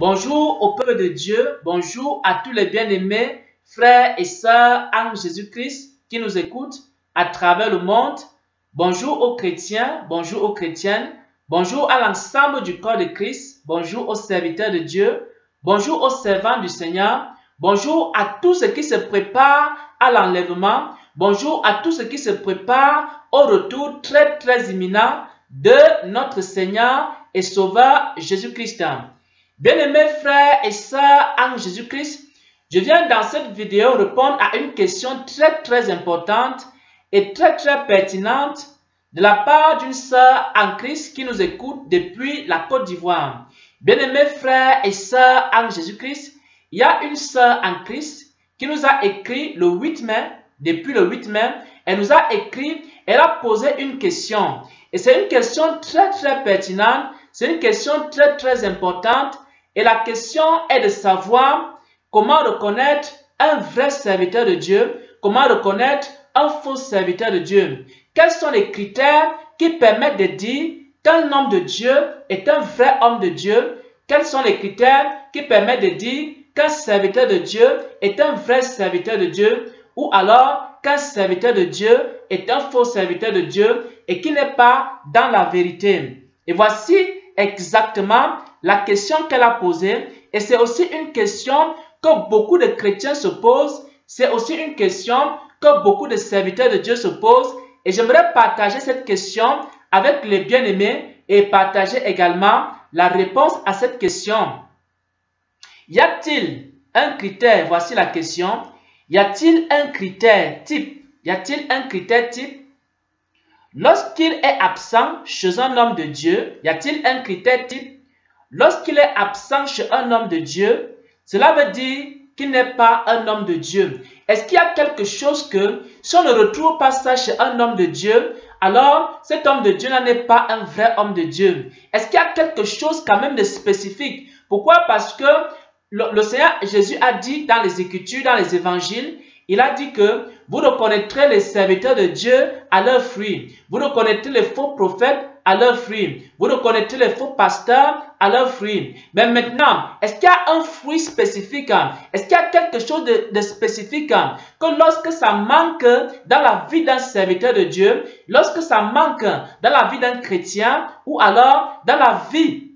Bonjour au peuple de Dieu, bonjour à tous les bien-aimés, frères et sœurs en Jésus-Christ qui nous écoutent à travers le monde. Bonjour aux chrétiens, bonjour aux chrétiennes, bonjour à l'ensemble du corps de Christ, bonjour aux serviteurs de Dieu, bonjour aux servants du Seigneur, bonjour à tous ceux qui se préparent à l'enlèvement, bonjour à tous ceux qui se préparent au retour très imminent de notre Seigneur et Sauveur Jésus-Christ. Bien-aimés frères et sœurs en Jésus-Christ, je viens dans cette vidéo répondre à une question très importante et très pertinente de la part d'une sœur en Christ qui nous écoute depuis la Côte d'Ivoire. Bien-aimés frères et sœurs en Jésus-Christ, il y a une sœur en Christ qui nous a écrit le 8 mai, depuis le 8 mai, elle nous a écrit, elle a posé une question. Et c'est une question très pertinente, c'est une question très importante. Et la question est de savoir comment reconnaître un vrai serviteur de Dieu, comment reconnaître un faux serviteur de Dieu. Quels sont les critères qui permettent de dire qu'un homme de Dieu est un vrai homme de Dieu? Quels sont les critères qui permettent de dire qu'un serviteur de Dieu est un vrai serviteur de Dieu? Ou alors qu'un serviteur de Dieu est un faux serviteur de Dieu et qui n'est pas dans la vérité? Et voici exactement la question qu'elle a posée, et c'est aussi une question que beaucoup de chrétiens se posent, c'est aussi une question que beaucoup de serviteurs de Dieu se posent, et j'aimerais partager cette question avec les bien-aimés et partager également la réponse à cette question. Y a-t-il un critère, voici la question, y a-t-il un critère type? Y a-t-il un critère type? Lorsqu'il est absent chez un homme de Dieu, y a-t-il un critère type? Lorsqu'il est absent chez un homme de Dieu, cela veut dire qu'il n'est pas un homme de Dieu. Est-ce qu'il y a quelque chose que, si on ne retrouve pas ça chez un homme de Dieu, alors cet homme de Dieu n'est pas un vrai homme de Dieu? Est-ce qu'il y a quelque chose quand même de spécifique? Pourquoi? Parce que le Seigneur Jésus a dit dans les Écritures, dans les Évangiles, il a dit que vous reconnaîtrez les serviteurs de Dieu à leurs fruits. Vous reconnaîtrez les faux prophètes à leurs fruits. Vous reconnaîtrez les faux pasteurs à leurs fruits. Mais maintenant, est-ce qu'il y a un fruit spécifique? Est-ce qu'il y a quelque chose de spécifique que lorsque ça manque dans la vie d'un serviteur de Dieu, lorsque ça manque dans la vie d'un chrétien ou alors dans la vie,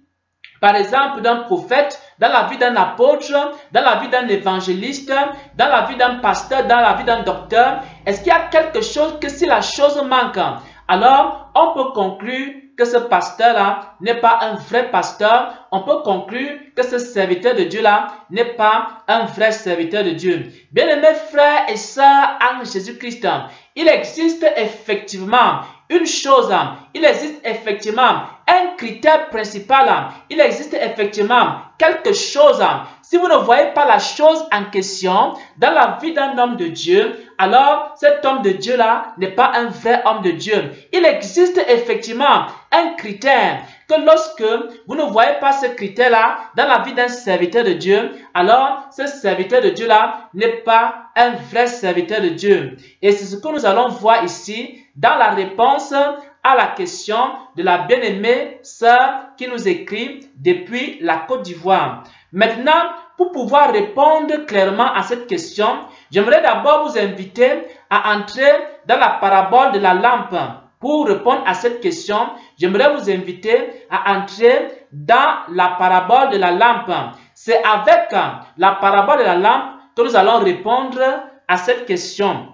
par exemple, d'un prophète, dans la vie d'un apôtre, dans la vie d'un évangéliste, dans la vie d'un pasteur, dans la vie d'un docteur, est-ce qu'il y a quelque chose que si la chose manque, alors on peut conclure que ce pasteur-là n'est pas un vrai pasteur, on peut conclure que ce serviteur de Dieu-là n'est pas un vrai serviteur de Dieu. Bien-aimés frères et sœurs en Jésus-Christ, il existe effectivement une chose, il existe effectivement un critère principal, il existe effectivement quelque chose. Si vous ne voyez pas la chose en question dans la vie d'un homme de Dieu, alors cet homme de Dieu-là n'est pas un vrai homme de Dieu. Il existe effectivement un critère que lorsque vous ne voyez pas ce critère-là dans la vie d'un serviteur de Dieu, alors ce serviteur de Dieu-là n'est pas un vrai serviteur de Dieu. Et c'est ce que nous allons voir ici dans la réponse à la question de la bien-aimée sœur qui nous écrit depuis la Côte d'Ivoire. Maintenant, pour pouvoir répondre clairement à cette question, j'aimerais d'abord vous inviter à entrer dans la parabole de la lampe. Pour répondre à cette question, j'aimerais vous inviter à entrer dans la parabole de la lampe. C'est avec la parabole de la lampe que nous allons répondre à cette question.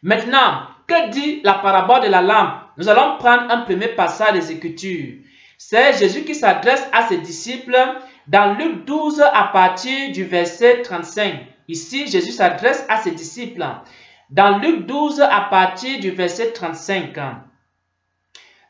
Maintenant, que dit la parabole de la lampe? Nous allons prendre un premier passage des Écritures. C'est Jésus qui s'adresse à ses disciples dans Luc 12 à partir du verset 35. Ici, Jésus s'adresse à ses disciples. Dans Luc 12 à partir du verset 35.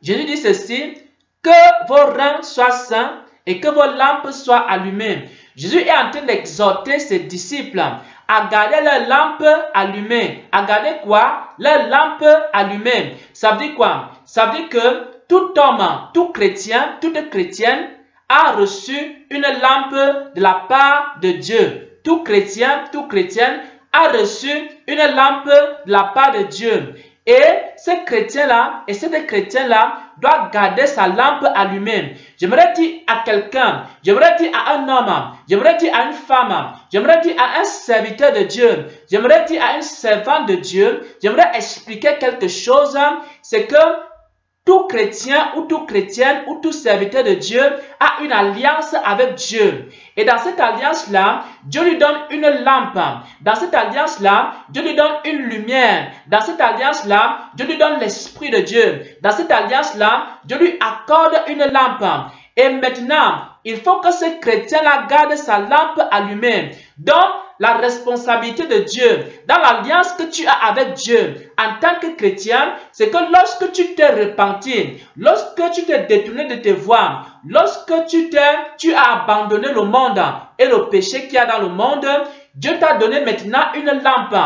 Jésus dit ceci, que vos reins soient sains et que vos lampes soient allumées. Jésus est en train d'exhorter ses disciples à garder leurs lampes allumées. À garder quoi? Leurs lampes allumées. Ça veut dire quoi? Ça veut dire que tout homme, tout chrétien, toute chrétienne a reçu une lampe de la part de Dieu. Tout chrétien, toute chrétienne a reçu une lampe de la part de Dieu. Et ces chrétiens-là et ces chrétiens-là doit garder sa lampe allumée. J'aimerais dire à quelqu'un, j'aimerais dire à un homme, j'aimerais dire à une femme, j'aimerais dire à un serviteur de Dieu, j'aimerais dire à une servante de Dieu, j'aimerais expliquer quelque chose, c'est que tout chrétien ou toute chrétienne ou tout serviteur de Dieu a une alliance avec Dieu. Et dans cette alliance-là, Dieu lui donne une lampe. Dans cette alliance-là, Dieu lui donne une lumière. Dans cette alliance-là, Dieu lui donne l'Esprit de Dieu. Dans cette alliance-là, Dieu lui accorde une lampe. Et maintenant, il faut que ce chrétien-là garde sa lampe allumée. Donc, la responsabilité de Dieu, dans l'alliance que tu as avec Dieu en tant que chrétien, c'est que lorsque tu t'es repenti, lorsque tu t'es détourné de tes voies, lorsque tu as abandonné le monde et le péché qu'il y a dans le monde, Dieu t'a donné maintenant une lampe.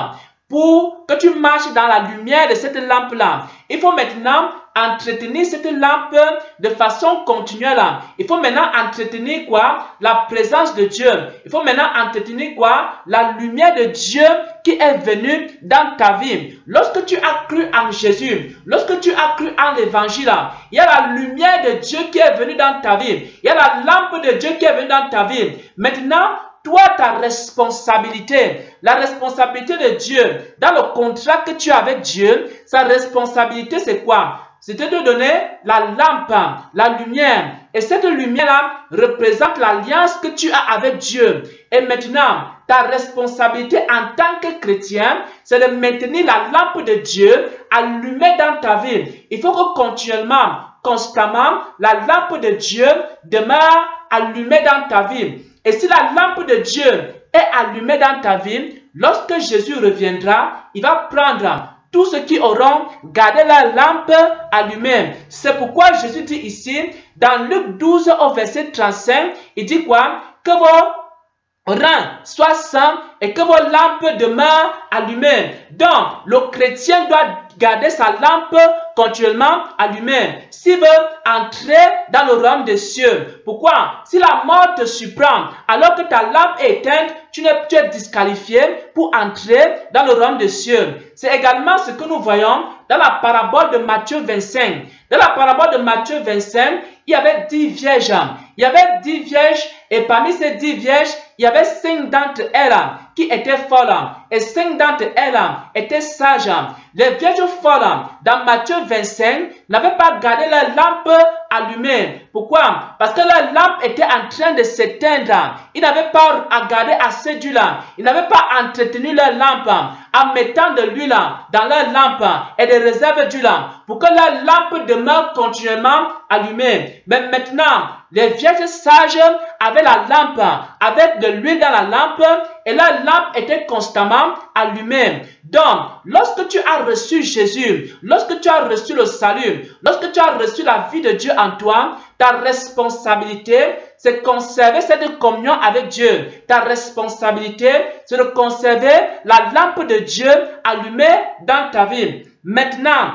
Pour que tu marches dans la lumière de cette lampe-là, il faut maintenant entretenir cette lampe de façon continuelle. Il faut maintenant entretenir quoi? La présence de Dieu. Il faut maintenant entretenir quoi? La lumière de Dieu qui est venue dans ta vie. Lorsque tu as cru en Jésus, lorsque tu as cru en l'évangile, il y a la lumière de Dieu qui est venue dans ta vie. Il y a la lampe de Dieu qui est venue dans ta vie. Maintenant, toi, ta responsabilité, la responsabilité de Dieu, dans le contrat que tu as avec Dieu, sa responsabilité c'est quoi? C'est de te donner la lampe, la lumière. Et cette lumière-là représente l'alliance que tu as avec Dieu. Et maintenant, ta responsabilité en tant que chrétien, c'est de maintenir la lampe de Dieu allumée dans ta vie. Il faut que continuellement, constamment, la lampe de Dieu demeure allumée dans ta vie. Et si la lampe de Dieu est allumée dans ta vie, lorsque Jésus reviendra, il va prendre tous ceux qui auront gardé la lampe allumée. C'est pourquoi Jésus dit ici, dans Luc 12 au verset 35, il dit quoi? Que vos reins soient sains et que vos lampes demeurent allumées. Donc, le chrétien doit garder sa lampe continuellement allumée s'il veut entrer dans le royaume des cieux. Pourquoi? Si la mort te surprend alors que ta lampe est éteinte, tu es disqualifié pour entrer dans le royaume des cieux. C'est également ce que nous voyons dans la parabole de Matthieu 25. Dans la parabole de Matthieu 25, il y avait 10 vierges. Il y avait 10 vierges et parmi ces 10 vierges, il y avait 5 d'entre elles qui étaient folles et 5 d'entre elles étaient sages. Les vierges folles dans Matthieu 25 n'avaient pas gardé leur lampe allumée. Pourquoi? Parce que leur lampe était en train de s'éteindre. Ils n'avaient pas à garder assez d'huile. Ils n'avaient pas entretenu leur lampe en mettant de l'huile dans leur lampe et des réserves d'huile pour que leur lampe demeure continuellement allumée. Mais maintenant, les vierges sages avaient la lampe avec de l'huile dans la lampe et la lampe était constamment allumée. Donc, lorsque tu as reçu Jésus, lorsque tu as reçu le salut, lorsque tu as reçu la vie de Dieu en toi, ta responsabilité, c'est de conserver cette communion avec Dieu. Ta responsabilité, c'est de conserver la lampe de Dieu allumée dans ta vie. Maintenant,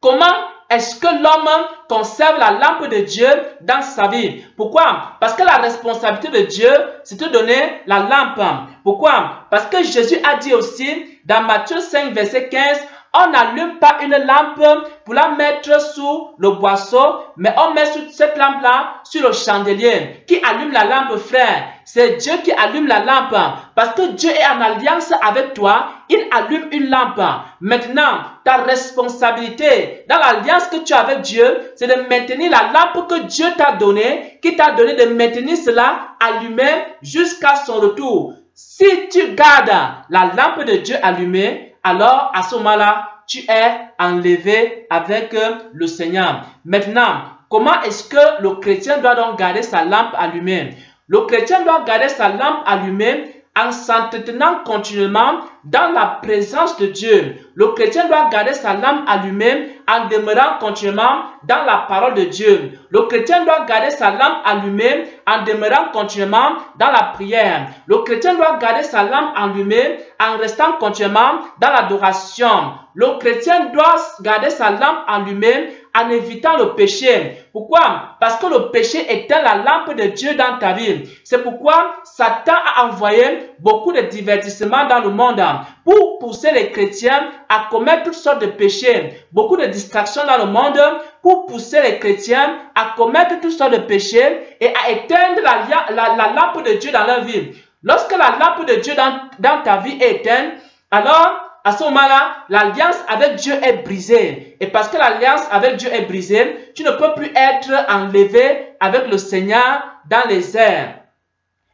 comment est-ce que l'homme conserve la lampe de Dieu dans sa vie? Pourquoi? Parce que la responsabilité de Dieu, c'est de donner la lampe. Pourquoi? Parce que Jésus a dit aussi dans Matthieu 5, verset 15, on n'allume pas une lampe pour la mettre sous le boisseau, mais on met cette lampe-là sur le chandelier. Qui allume la lampe, frère? C'est Dieu qui allume la lampe. Parce que Dieu est en alliance avec toi, il allume une lampe. Maintenant, ta responsabilité dans l'alliance que tu as avec Dieu, c'est de maintenir la lampe que Dieu t'a donnée, qui t'a donné de maintenir cela allumé jusqu'à son retour. Si tu gardes la lampe de Dieu allumée, alors à ce moment-là, tu es enlevé avec le Seigneur. Maintenant, comment est-ce que le chrétien doit donc garder sa lampe allumée? Le chrétien doit garder sa lampe allumée en s'entretenant continuellement dans la présence de Dieu. Le chrétien doit garder sa lampe allumée en demeurant continuellement dans la parole de Dieu. Le chrétien doit garder sa lampe allumée en demeurant continuellement dans la prière. Le chrétien doit garder sa lampe allumée en restant continuellement dans l'adoration. Le chrétien doit garder sa lampe allumée en évitant le péché. Pourquoi? Parce que le péché éteint la lampe de Dieu dans ta vie. C'est pourquoi Satan a envoyé beaucoup de divertissements dans le monde pour pousser les chrétiens à commettre toutes sortes de péchés. Beaucoup de distractions dans le monde pour pousser les chrétiens à commettre toutes sortes de péchés et à éteindre la lampe de Dieu dans leur vie. Lorsque la lampe de Dieu dans ta vie est éteinte, alors à ce moment-là, l'alliance avec Dieu est brisée. Et parce que l'alliance avec Dieu est brisée, tu ne peux plus être enlevé avec le Seigneur dans les airs.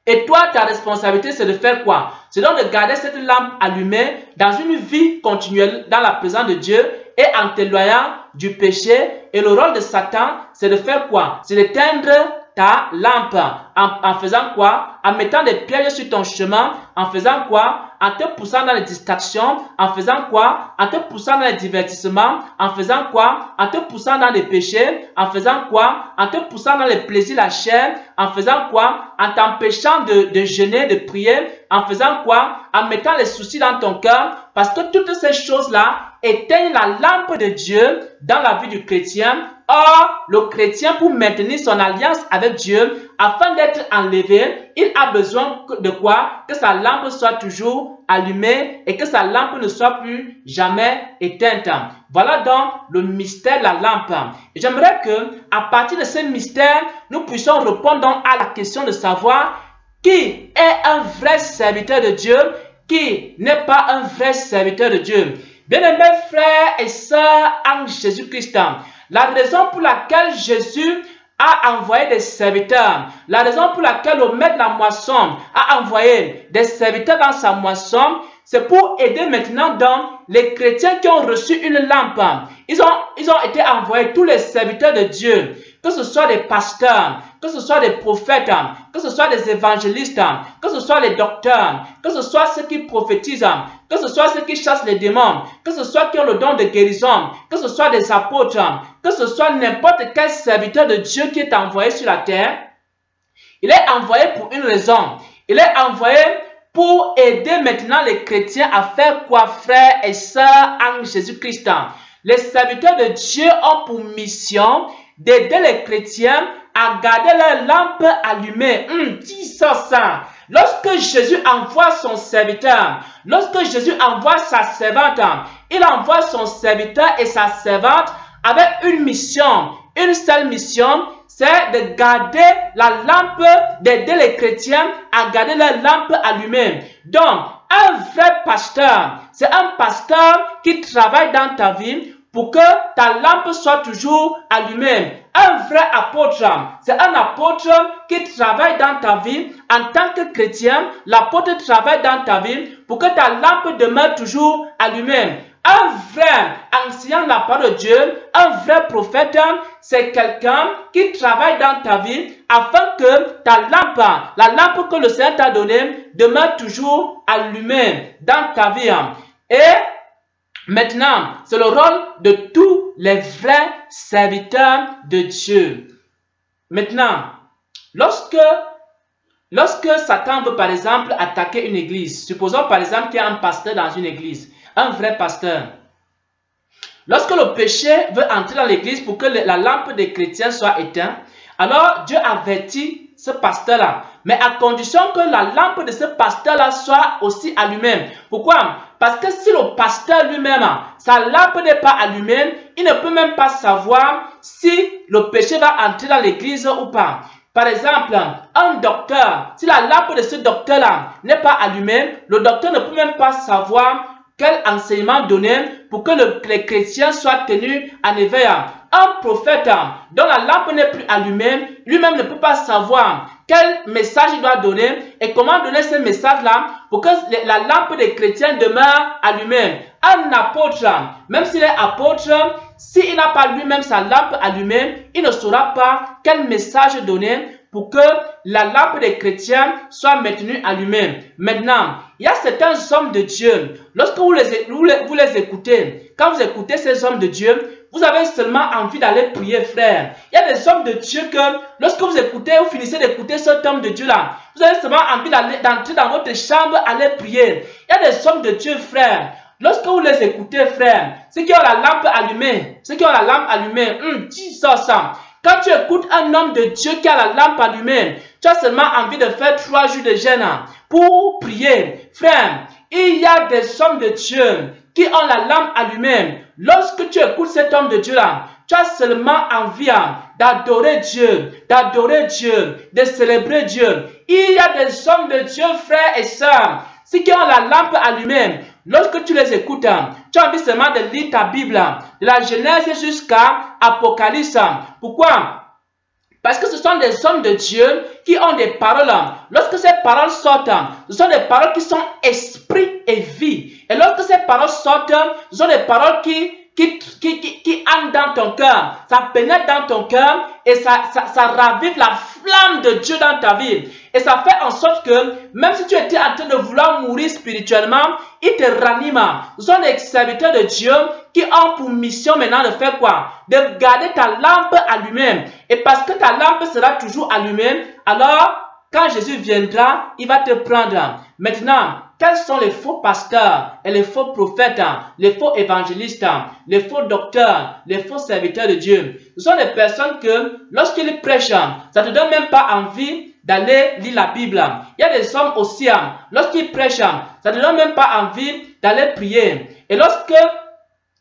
Et toi, ta responsabilité, c'est de faire quoi? C'est donc de garder cette lampe allumée dans une vie continuelle dans la présence de Dieu et en t'éloignant du péché. Et le rôle de Satan, c'est de faire quoi? C'est d'éteindre ta lampe. En faisant quoi? En mettant des pièges sur ton chemin. En faisant quoi? En te poussant dans les distractions. En faisant quoi? En te poussant dans les divertissements. En faisant quoi? En te poussant dans les péchés. En faisant quoi? En te poussant dans les plaisirs de la chair. En faisant quoi? En t'empêchant de jeûner, de prier. En faisant quoi? En mettant les soucis dans ton cœur. Parce que toutes ces choses-là éteignent la lampe de Dieu dans la vie du chrétien. Or, le chrétien, pour maintenir son alliance avec Dieu, afin d'être enlevé, il a besoin de quoi? Que sa lampe soit toujours allumée et que sa lampe ne soit plus jamais éteinte. Voilà donc le mystère de la lampe. J'aimerais que, à partir de ce mystère, nous puissions répondre à la question de savoir qui est un vrai serviteur de Dieu, qui n'est pas un vrai serviteur de Dieu. Bien-aimés frères et sœurs en Jésus-Christ, la raison pour laquelle Jésus a envoyé des serviteurs, la raison pour laquelle le maître de la moisson a envoyé des serviteurs dans sa moisson, c'est pour aider maintenant donc les chrétiens qui ont reçu une lampe. Ils ont été envoyés, tous les serviteurs de Dieu, que ce soit des pasteurs, que ce soit des prophètes, que ce soit des évangélistes, que ce soit les docteurs, que ce soit ceux qui prophétisent, que ce soit ceux qui chassent les démons, que ce soit qui ont le don de guérison, que ce soit des apôtres, que ce soit n'importe quel serviteur de Dieu qui est envoyé sur la terre, il est envoyé pour une raison. Il est envoyé pour aider maintenant les chrétiens à faire quoi, frères et sœurs en Jésus-Christ. Les serviteurs de Dieu ont pour mission d'aider les chrétiens à garder leur lampe allumée. Dis ça. Lorsque Jésus envoie son serviteur, lorsque Jésus envoie sa servante, il envoie son serviteur et sa servante avec une mission, une seule mission, c'est de garder la lampe, d'aider les chrétiens à garder leur lampe allumée. Donc, un vrai pasteur, c'est un pasteur qui travaille dans ta vie pour que ta lampe soit toujours allumée. Un vrai apôtre, c'est un apôtre qui travaille dans ta vie en tant que chrétien. L'apôtre travaille dans ta vie pour que ta lampe demeure toujours allumée. Un vrai enseignant de la parole de Dieu, un vrai prophète, c'est quelqu'un qui travaille dans ta vie afin que ta lampe, la lampe que le Seigneur t'a donnée, demeure toujours allumée dans ta vie. Et maintenant, c'est le rôle de tous les vrais serviteurs de Dieu. Maintenant, lorsque Satan veut par exemple attaquer une église, supposons par exemple qu'il y a un pasteur dans une église, un vrai pasteur. Lorsque le péché veut entrer dans l'église pour que la lampe des chrétiens soit éteinte, alors Dieu avertit ce pasteur-là. Mais à condition que la lampe de ce pasteur-là soit aussi allumée. Pourquoi? Parce que si le pasteur lui-même, sa lampe n'est pas allumée, il ne peut même pas savoir si le péché va entrer dans l'église ou pas. Par exemple, un docteur, si la lampe de ce docteur-là n'est pas allumée, le docteur ne peut même pas savoir quel enseignement donner pour que les chrétiens soient tenus en éveil. Un prophète dont la lampe n'est plus allumée, lui-même ne peut pas savoir quel message il doit donner et comment donner ce message-là pour que la lampe des chrétiens demeure allumée. Un apôtre, même s'il est apôtre, s'il n'a pas lui-même sa lampe allumée, il ne saura pas quel message donner pour que la lampe des chrétiens soit maintenue allumée. Maintenant, il y a certains hommes de Dieu, lorsque vous les écoutez, quand vous écoutez ces hommes de Dieu, vous avez seulement envie d'aller prier, frère. Il y a des hommes de Dieu que, lorsque vous écoutez, vous finissez d'écouter cet homme de Dieu-là, vous avez seulement envie d'entrer dans votre chambre, aller prier. Il y a des hommes de Dieu, frère. lorsque vous les écoutez, frère, ceux qui ont la lampe allumée, dis ça. Quand tu écoutes un homme de Dieu qui a la lampe allumée, tu as seulement envie de faire 3 jours de jeûne pour prier. Frère, il y a des hommes de Dieu qui ont la lampe allumée. Lorsque tu écoutes cet homme de Dieu-là, tu as seulement envie d'adorer Dieu, de célébrer Dieu. Il y a des hommes de Dieu, frères et sœurs, ceux qui ont la lampe allumée. Lorsque tu les écoutes, tu as envie seulement de lire ta Bible, de la Genèse jusqu'à Apocalypse. Pourquoi? Parce que ce sont des hommes de Dieu qui ont des paroles. Lorsque ces paroles sortent, ce sont des paroles qui sont esprit et vie. Et lorsque ces paroles sortent, ce sont des paroles qui entrent dans ton cœur. Ça pénètre dans ton cœur et ça ravive la flamme de Dieu dans ta vie. Et ça fait en sorte que même si tu étais en train de vouloir mourir spirituellement, il te ranime. Ce sont des serviteurs de Dieu qui ont pour mission maintenant de faire quoi? De garder ta lampe allumée. Et parce que ta lampe sera toujours allumée, alors quand Jésus viendra, il va te prendre. Maintenant, quels sont les faux pasteurs et les faux prophètes, les faux évangélistes, les faux docteurs, les faux serviteurs de Dieu? Ce sont des personnes que lorsqu'ils prêchent, ça ne te donne même pas envie d'aller lire la Bible. Il y a des hommes aussi, lorsqu'ils prêchent, ça ne te donne même pas envie d'aller prier. Et lorsque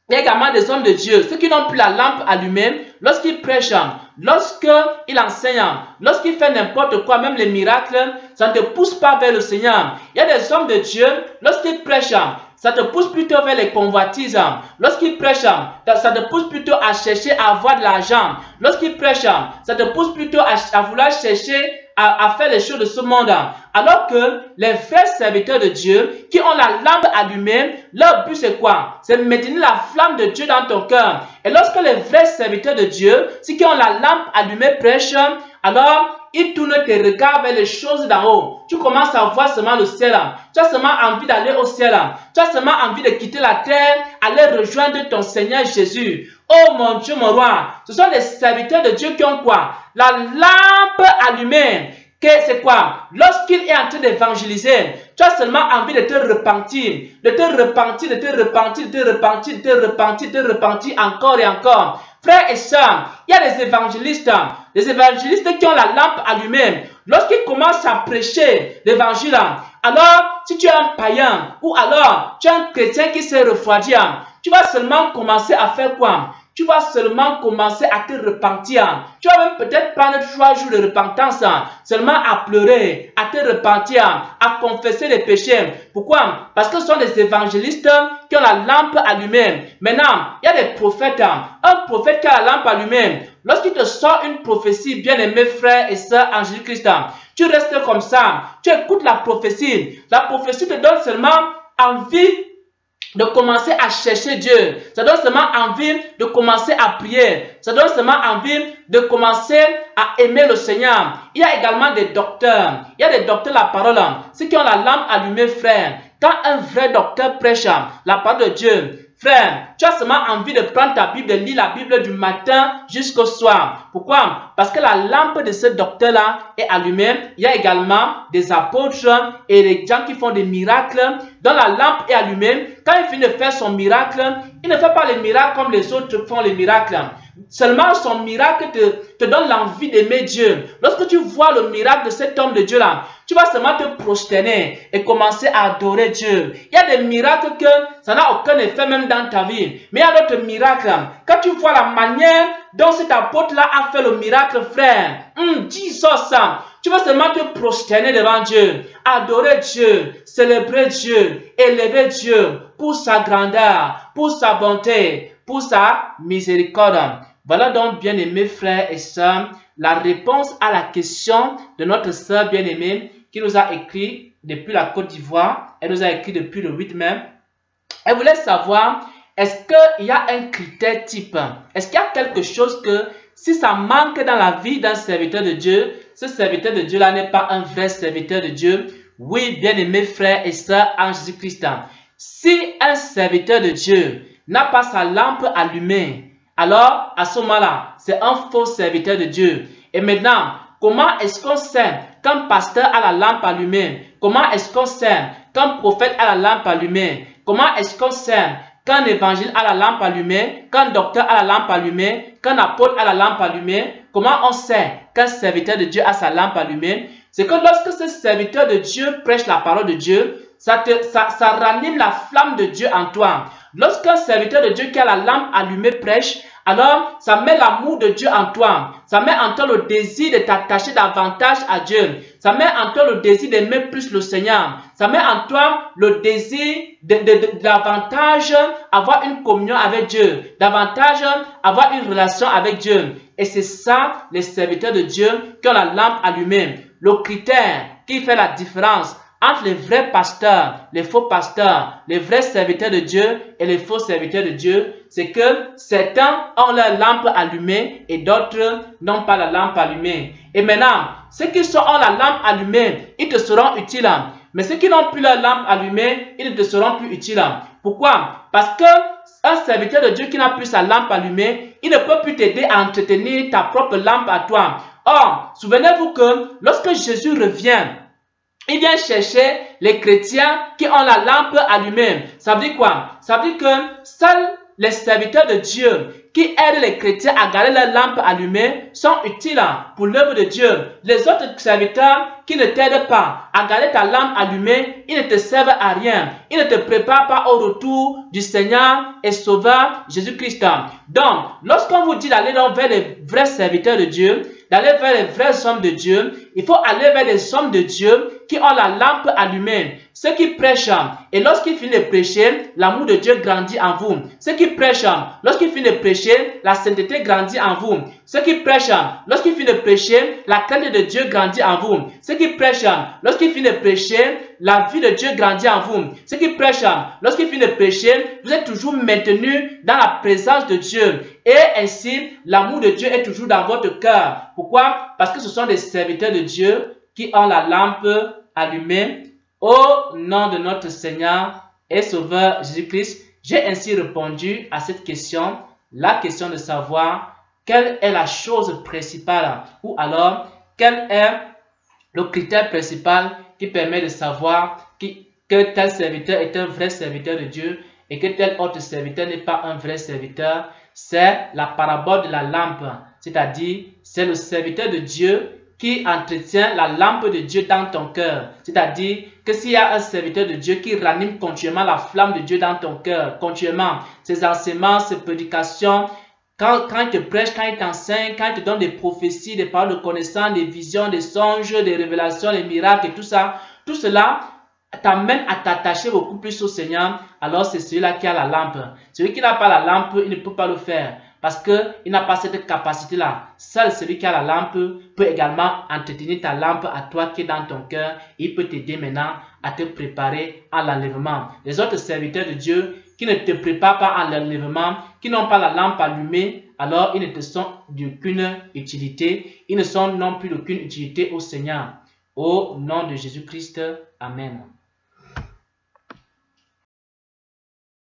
il y a également des hommes de Dieu, ceux qui n'ont plus la lampe allumée, lorsqu'ils prêchent, lorsqu'ils enseignent, lorsqu'ils font n'importe quoi, même les miracles, ça ne te pousse pas vers le Seigneur. Il y a des hommes de Dieu, lorsqu'ils prêchent, ça te pousse plutôt vers les convoitises. Lorsqu'ils prêchent, ça te pousse plutôt à chercher à avoir de l'argent. Lorsqu'ils prêchent, ça te pousse plutôt à vouloir chercher à faire les choses de ce monde. Alors que les vrais serviteurs de Dieu qui ont la lampe allumée, leur but c'est quoi? C'est de maintenir la flamme de Dieu dans ton cœur. Et lorsque les vrais serviteurs de Dieu, ceux qui ont la lampe allumée prêchent, alors ils tournent tes regards vers les choses d'en haut. Tu commences à voir seulement le ciel. Tu as seulement envie d'aller au ciel. Tu as seulement envie de quitter la terre, aller rejoindre ton Seigneur Jésus. Oh mon Dieu, mon roi. Ce sont les serviteurs de Dieu qui ont quoi? La lampe allumée. C'est quoi? Lorsqu'il est en train d'évangéliser, tu as seulement envie de te repentir, encore et encore. Frères et sœurs, il y a des évangélistes qui ont la lampe allumée. Lorsqu'ils commencent à prêcher l'évangile, alors si tu es un païen ou alors tu es un chrétien qui s'est refroidi, tu vas seulement commencer à faire quoi? Tu vas seulement commencer à te repentir. Tu vas même peut-être prendre 3 jours de repentance, seulement à pleurer, à te repentir, à confesser les péchés. Pourquoi? Parce que ce sont des évangélistes qui ont la lampe allumée. Maintenant, il y a des prophètes. Un prophète qui a la lampe allumée, lorsqu'il te sort une prophétie, bien-aimés frères et sœurs en Jésus-Christ, tu restes comme ça. Tu écoutes la prophétie. La prophétie te donne seulement envie de commencer à chercher Dieu. Ça donne seulement envie de commencer à prier. Ça donne seulement envie de commencer à aimer le Seigneur. Il y a également des docteurs. Il y a des docteurs de la parole. Ceux qui ont la lampe allumée, frère. Quand un vrai docteur prêche la parole de Dieu, frère, tu as seulement envie de prendre ta Bible, de lire la Bible du matin jusqu'au soir. Pourquoi? Parce que la lampe de ce docteur-là est allumée. Il y a également des apôtres et des gens qui font des miracles dont la lampe est allumée. Quand il finit de faire son miracle, il ne fait pas les miracles comme les autres font les miracles. Seulement son miracle te donne l'envie d'aimer Dieu. Lorsque tu vois le miracle de cet homme de Dieu-là, tu vas seulement te prosterner et commencer à adorer Dieu. Il y a des miracles que ça n'a aucun effet même dans ta vie. Mais il y a d'autres miracles. Quand tu vois la manière dont cet apôtre-là a fait le miracle, frère, dis ça. Tu vas seulement te prosterner devant Dieu, adorer Dieu, célébrer Dieu, élever Dieu pour sa grandeur, pour sa bonté, pour sa miséricorde. Voilà donc, bien-aimés frères et sœurs, la réponse à la question de notre sœur bien-aimée qui nous a écrit depuis la Côte d'Ivoire. Elle nous a écrit depuis le 8 mai. Elle voulait savoir, est-ce qu'il y a un critère type? Est-ce qu'il y a quelque chose que, si ça manque dans la vie d'un serviteur de Dieu, ce serviteur de Dieu-là n'est pas un vrai serviteur de Dieu? Oui, bien-aimés frères et sœurs en Jésus-Christ. Si un serviteur de Dieu n'a pas sa lampe allumée, alors à ce moment-là, c'est un faux serviteur de Dieu. Et maintenant, comment est-ce qu'on sait qu'un pasteur a la lampe allumée? Comment est-ce qu'on sait qu'un prophète a la lampe allumée? Comment est-ce qu'on sait qu'un évangile a la lampe allumée, qu'un docteur a la lampe allumée, qu'un apôtre a la lampe allumée? Comment on sait qu'un serviteur de Dieu a sa lampe allumée? C'est que lorsque ce serviteur de Dieu prêche la parole de Dieu, ça ranime la flamme de Dieu en toi. Lorsqu'un serviteur de Dieu qui a la lampe allumée prêche, alors ça met l'amour de Dieu en toi. Ça met en toi le désir de t'attacher davantage à Dieu. Ça met en toi le désir d'aimer plus le Seigneur. Ça met en toi le désir de davantage avoir une communion avec Dieu. Davantage avoir une relation avec Dieu. Et c'est ça les serviteurs de Dieu qui ont la lampe allumée. Le critère qui fait la différence entre les vrais pasteurs, les faux pasteurs, les vrais serviteurs de Dieu et les faux serviteurs de Dieu, c'est que certains ont leur lampe allumée et d'autres n'ont pas la lampe allumée. Et maintenant, ceux qui ont la lampe allumée, ils te seront utiles. Mais ceux qui n'ont plus la lampe allumée, ils ne te seront plus utiles. Pourquoi? Parce qu'un serviteur de Dieu qui n'a plus sa lampe allumée, il ne peut plus t'aider à entretenir ta propre lampe à toi. Or, souvenez-vous que lorsque Jésus revient, il vient chercher les chrétiens qui ont la lampe allumée. Ça veut dire quoi? Ça veut dire que seuls les serviteurs de Dieu qui aident les chrétiens à garder leur lampe allumée sont utiles pour l'œuvre de Dieu. Les autres serviteurs qui ne t'aident pas à garder ta lampe allumée, ils ne te servent à rien. Ils ne te préparent pas au retour du Seigneur et Sauveur Jésus-Christ. Donc, lorsqu'on vous dit d'aller vers les vrais serviteurs de Dieu, d'aller vers les vrais hommes de Dieu, il faut aller vers les hommes de Dieu qui ont la lampe allumée. Ceux qui prêchent, et lorsqu'ils finissent de prêcher, l'amour de Dieu grandit en vous. Ceux qui prêchent, lorsqu'ils finissent de prêcher, la sainteté grandit en vous. Ceux qui prêchent, lorsqu'ils finissent de prêcher, la crainte de Dieu grandit en vous. Ceux qui prêchent, lorsqu'ils finissent de prêcher, la vie de Dieu grandit en vous. Ceux qui prêchent, lorsqu'ils finissent de prêcher, vous êtes toujours maintenus dans la présence de Dieu. Et ainsi, l'amour de Dieu est toujours dans votre cœur. Pourquoi? Parce que ce sont des serviteurs de Dieu qui ont la lampe allumée. Au nom de notre Seigneur et Sauveur Jésus-Christ, j'ai ainsi répondu à cette question, la question de savoir quelle est la chose principale ou alors quel est le critère principal qui permet de savoir que tel serviteur est un vrai serviteur de Dieu et que tel autre serviteur n'est pas un vrai serviteur. C'est la parabole de la lampe, c'est-à-dire c'est le serviteur de Dieu qui entretient la lampe de Dieu dans ton cœur. C'est-à-dire que s'il y a un serviteur de Dieu qui ranime continuellement la flamme de Dieu dans ton cœur, continuellement, ses enseignements, ses prédications, quand il te prêche, quand il t'enseigne, quand il te donne des prophéties, des paroles de connaissance, des visions, des songes, des révélations, des miracles et tout ça, tout cela t'amène à t'attacher beaucoup plus au Seigneur, alors c'est celui-là qui a la lampe. Celui qui n'a pas la lampe, il ne peut pas le faire. Parce qu'il n'a pas cette capacité-là. Seul celui qui a la lampe peut également entretenir ta lampe à toi qui est dans ton cœur. Il peut t'aider maintenant à te préparer à l'enlèvement. Les autres serviteurs de Dieu qui ne te préparent pas à l'enlèvement, qui n'ont pas la lampe allumée, alors ils ne te sont d'aucune utilité. Ils ne sont non plus d'aucune utilité au Seigneur. Au nom de Jésus-Christ, Amen.